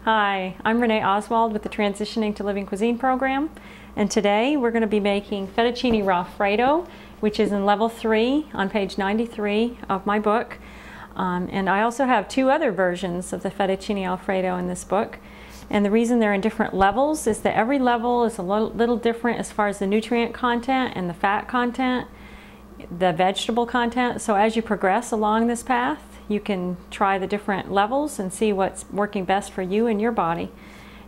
Hi, I'm Rene Oswald with the Transitioning to Living Cuisine program, and today we're going to be making Fettuccini Alfredo, which is in level 3 on page 93 of my book. And I also have two other versions of the Fettuccini Alfredo in this book. And the reason they're in different levels is that every level is a little different as far as the nutrient content and the fat content, the vegetable content. So as you progress along this path, you can try the different levels and see what's working best for you and your body.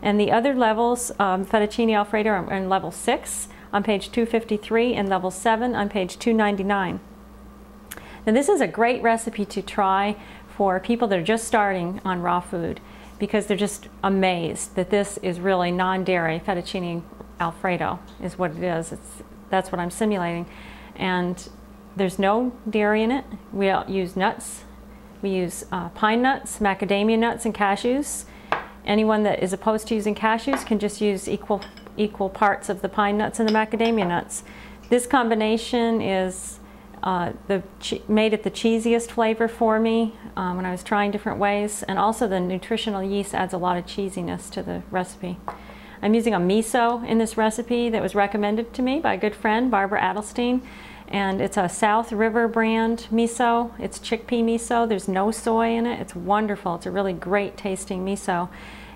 And the other levels, Fettuccini Alfredo, are in level 6 on page 253 and level 7 on page 299. Now this is a great recipe to try for people that are just starting on raw food, because they're just amazed that this is really non-dairy. Fettuccini Alfredo is what it is. That's what I'm simulating. And there's no dairy in it. We use nuts. We use pine nuts, macadamia nuts, and cashews. Anyone that is opposed to using cashews can just use equal parts of the pine nuts and the macadamia nuts. This combination is made it the cheesiest flavor for me when I was trying different ways, and also the nutritional yeast adds a lot of cheesiness to the recipe. I'm using a miso in this recipe that was recommended to me by a good friend, Barbara Adelstein, and it's a South River brand miso. It's chickpea miso. There's no soy in it. It's wonderful. It's a really great tasting miso.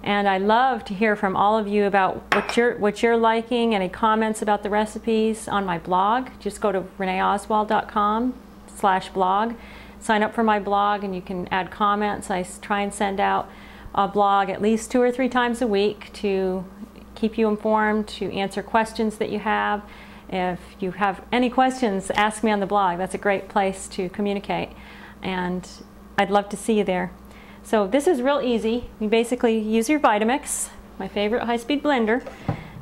And I love to hear from all of you about what you're liking, any comments about the recipes on my blog. Just go to reneoswald.com/blog. Sign up for my blog and you can add comments. I try and send out a blog at least 2 or 3 times a week to keep you informed, to answer questions that you have. If you have any questions, ask me on the blog. That's a great place to communicate, and I'd love to see you there. So this is real easy. You basically use your Vitamix, my favorite high-speed blender,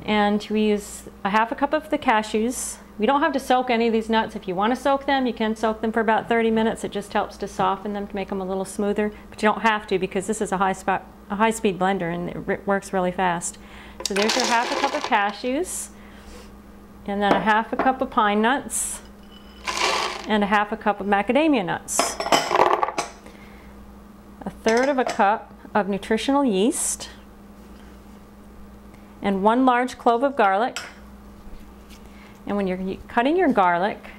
and we use a half a cup of the cashews. We don't have to soak any of these nuts. If you want to soak them, you can soak them for about 30 minutes. It just helps to soften them, to make them a little smoother, but you don't have to, because this is a high-speed blender and it works really fast. So there's your half a cup of cashews, and then a half a cup of pine nuts, and a half a cup of macadamia nuts. A third of a cup of nutritional yeast, and 1 large clove of garlic. And when you're cutting your garlic,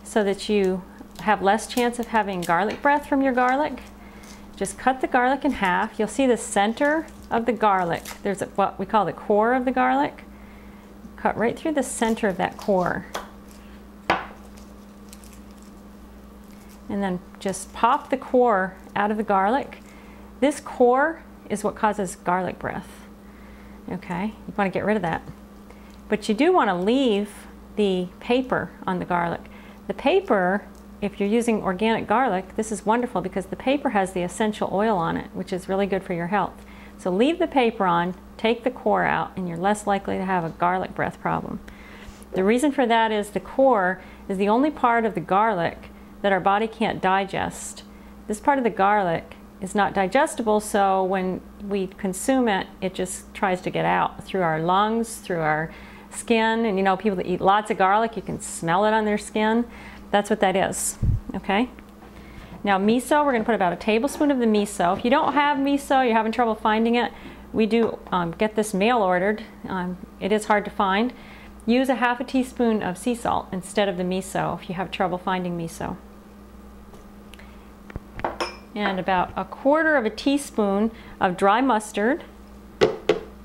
so that you have less chance of having garlic breath from your garlic, just cut the garlic in half. You'll see the center of the garlic. There's what we call the core of the garlic. Cut right through the center of that core. And then just pop the core out of the garlic. This core is what causes garlic breath. Okay, you want to get rid of that. But you do want to leave the paper on the garlic. The paper, if you're using organic garlic, this is wonderful because the paper has the essential oil on it, which is really good for your health. So leave the paper on, take the core out, and you're less likely to have a garlic breath problem. The reason for that is the core is the only part of the garlic that our body can't digest. This part of the garlic is not digestible, so when we consume it, it just tries to get out through our lungs, through our skin. And you know, people that eat lots of garlic, you can smell it on their skin. That's what that is, okay? Now miso, we're going to put about a tablespoon of the miso. If you don't have miso, you're having trouble finding it, we do get this mail ordered. It is hard to find. Use a half a teaspoon of sea salt instead of the miso if you have trouble finding miso. And about a quarter of a teaspoon of dry mustard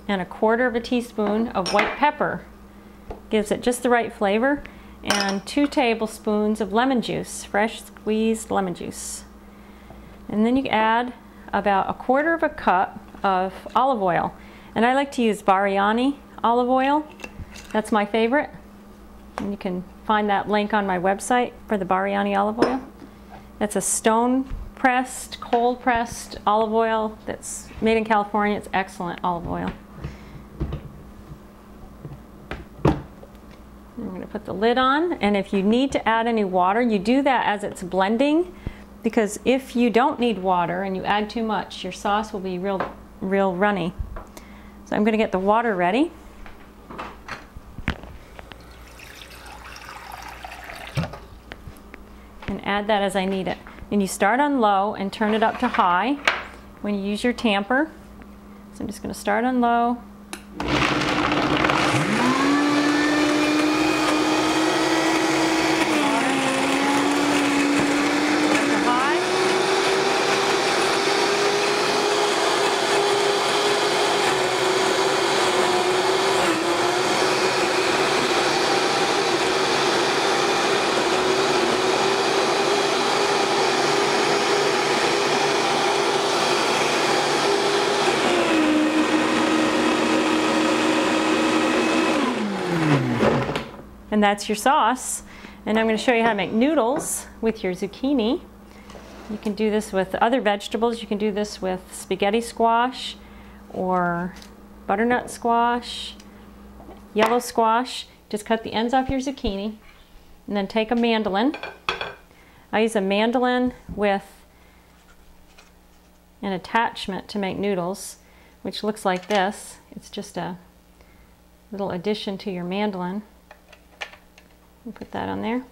and a quarter of a teaspoon of white pepper. Gives it just the right flavor. And 2 tablespoons of lemon juice, fresh squeezed lemon juice. And then you add about a quarter of a cup of olive oil. And I like to use Biryani olive oil. That's my favorite. And you can find that link on my website for the Biryani olive oil. That's a stone-pressed, cold-pressed olive oil that's made in California. It's excellent olive oil. I'm going to put the lid on, and if you need to add any water, you do that as it's blending, because if you don't need water and you add too much, your sauce will be real runny. So I'm going to get the water ready. And add that as I need it. And you start on low and turn it up to high when you use your tamper. So I'm just going to start on low. And that's your sauce. And I'm going to show you how to make noodles with your zucchini. You can do this with other vegetables. You can do this with spaghetti squash or butternut squash, yellow squash. Just cut the ends off your zucchini and then take a mandolin. I use a mandolin with an attachment to make noodles, which looks like this. It's just a little addition to your mandolin. Put that on there.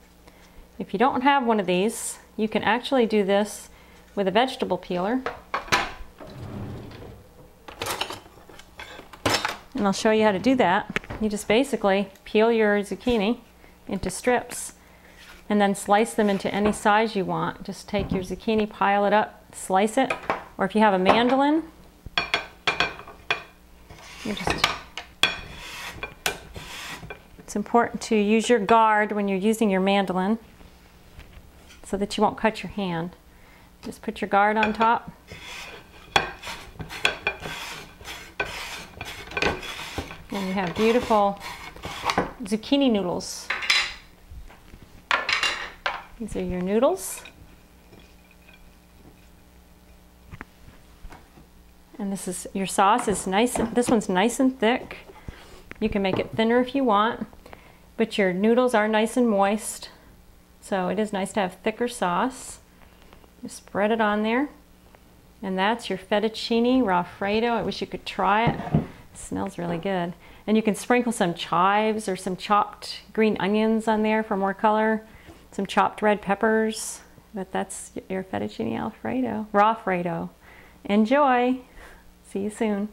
If you don't have one of these, you can actually do this with a vegetable peeler. And I'll show you how to do that. You just basically peel your zucchini into strips and then slice them into any size you want. Just take your zucchini, pile it up, slice it. Or if you have a mandolin, you just... It's important to use your guard when you're using your mandolin so that you won't cut your hand. Just put your guard on top. And you have beautiful zucchini noodles. These are your noodles. And this is your sauce is nice. This one's nice and thick. You can make it thinner if you want, but your noodles are nice and moist. So it is nice to have thicker sauce. Just spread it on there. And that's your fettuccine Alfredo. I wish you could try it. It smells really good. And you can sprinkle some chives or some chopped green onions on there for more color. Some chopped red peppers. But that's your fettuccine Alfredo. Alfredo. Enjoy. See you soon.